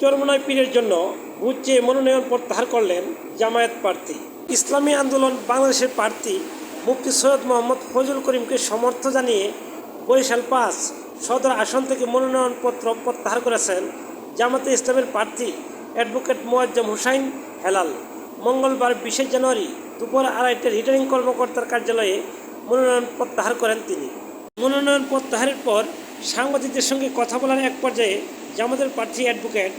চরমোনাই পীরের জন্য ভোট চেয়ে মনোনয়ন প্রত্যাহার করলেন জামায়াত প্রার্থী। ইসলামী আন্দোলন বাংলাদেশের প্রার্থী মুফতি সৈয়দ মোহাম্মদ ফজলুল করিমকে সমর্থন জানিয়ে বরিশাল ৫ সদর আসন থেকে মনোনয়নপত্র প্রত্যাহার করেছেন জামায়াতে ইসলামের প্রার্থী অ্যাডভোকেট মোয়াজ্জেম হোসাইন হেলাল। মঙ্গলবার ২০ জানুয়ারি দুপুর ২:৩০টায় রিটার্নিং কর্মকর্তার কার্যালয়ে মনোনয়ন প্রত্যাহার করেন তিনি। মনোনয়ন প্রত্যাহারের পর সাংবাদিকদের সঙ্গে কথা বলার এক পর্যায়ে জামায়াতের প্রার্থী অ্যাডভোকেট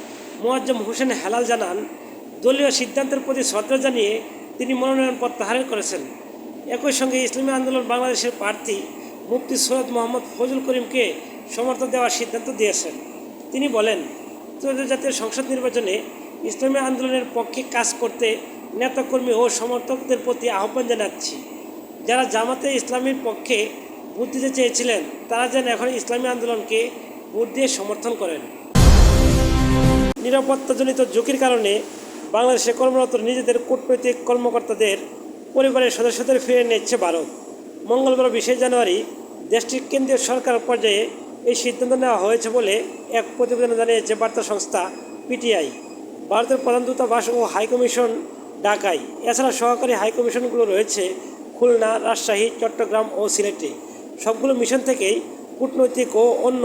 মোয়াজ্জেম হোসেন হেলাল জানান, দলীয় সিদ্ধান্তের প্রতি শ্রদ্ধা জানিয়ে তিনি মনোনয়ন প্রত্যাহার করেছেন। একই সঙ্গে ইসলামী আন্দোলন বাংলাদেশের প্রার্থী মুফতি সৈয়দ মোহাম্মদ ফজলুল করিমকে সমর্থন দেওয়ার সিদ্ধান্ত দিয়েছেন। তিনি বলেন, ত্রয়োদশ জাতীয় সংসদ নির্বাচনে ইসলামী আন্দোলনের পক্ষে কাজ করতে নেতাকর্মী ও সমর্থকদের প্রতি আহ্বান জানাচ্ছি। যারা জামাতে ইসলামীর পক্ষে ভোট দিতে চেয়েছিলেন তারা যেন এখন ইসলামী আন্দোলনকে ভোট দিয়ে সমর্থন করেন। নিরাপত্তাজনিত ঝুঁকির কারণে বাংলাদেশে কর্মরত নিজেদের কূটনৈতিক কর্মকর্তাদের পরিবারের সদস্যদের ফিরে নিচ্ছে ভারত। মঙ্গলবার ২০ জানুয়ারি দেশটির কেন্দ্রীয় সরকার পর্যায়ে এই সিদ্ধান্ত নেওয়া হয়েছে বলে এক প্রতিবেদনে জানিয়েছে বার্তা সংস্থা পিটিআই। ভারতের প্রধান দূতাবাস ও হাইকমিশন ঢাকায়, এছাড়া সহকারী হাইকমিশনগুলো রয়েছে খুলনা, রাজশাহী, চট্টগ্রাম ও সিলেটে। সবগুলো মিশন থেকেই কূটনৈতিক ও অন্য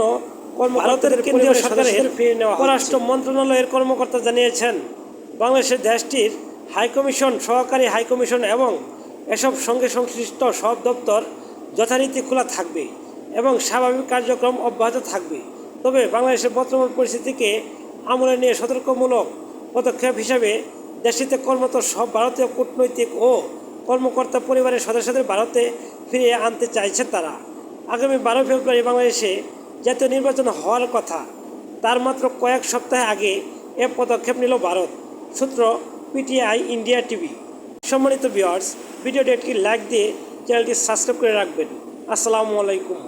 ভারতের কেন্দ্রীয় সরকারের ফিরে নেওয়া। পররাষ্ট্র মন্ত্রণালয়ের কর্মকর্তা জানিয়েছেন, বাংলাদেশের দেশটির হাইকমিশন, সহকারী হাইকমিশন এবং এসব সঙ্গে সংশ্লিষ্ট সব দপ্তর যথারীতি খোলা থাকবে এবং স্বাভাবিক কার্যক্রম অব্যাহত থাকবে। তবে বাংলাদেশের বর্তমান পরিস্থিতিকে আমলে নিয়ে সতর্কমূলক পদক্ষেপ হিসাবে দেশটিতে কর্মরত সব ভারতীয় কূটনৈতিক ও কর্মকর্তা পরিবারের সদস্যদের ভারতে ফিরিয়ে আনতে চাইছে তারা। আগামী ১২ ফেব্রুয়ারি বাংলাদেশে জাতীয় নির্বাচন হওয়ার কথা, তার মাত্র কয়েক সপ্তাহ আগে এ পদক্ষেপ নিল ভারত। সূত্র পিটিআই ইন্ডিয়া টিভি। সম্মানিত ভিউয়ার্স, ভিডিওটি একটি লাইক দিয়ে চ্যানেলটি সাবস্ক্রাইব করে রাখবেন। আসসালামু আলাইকুম।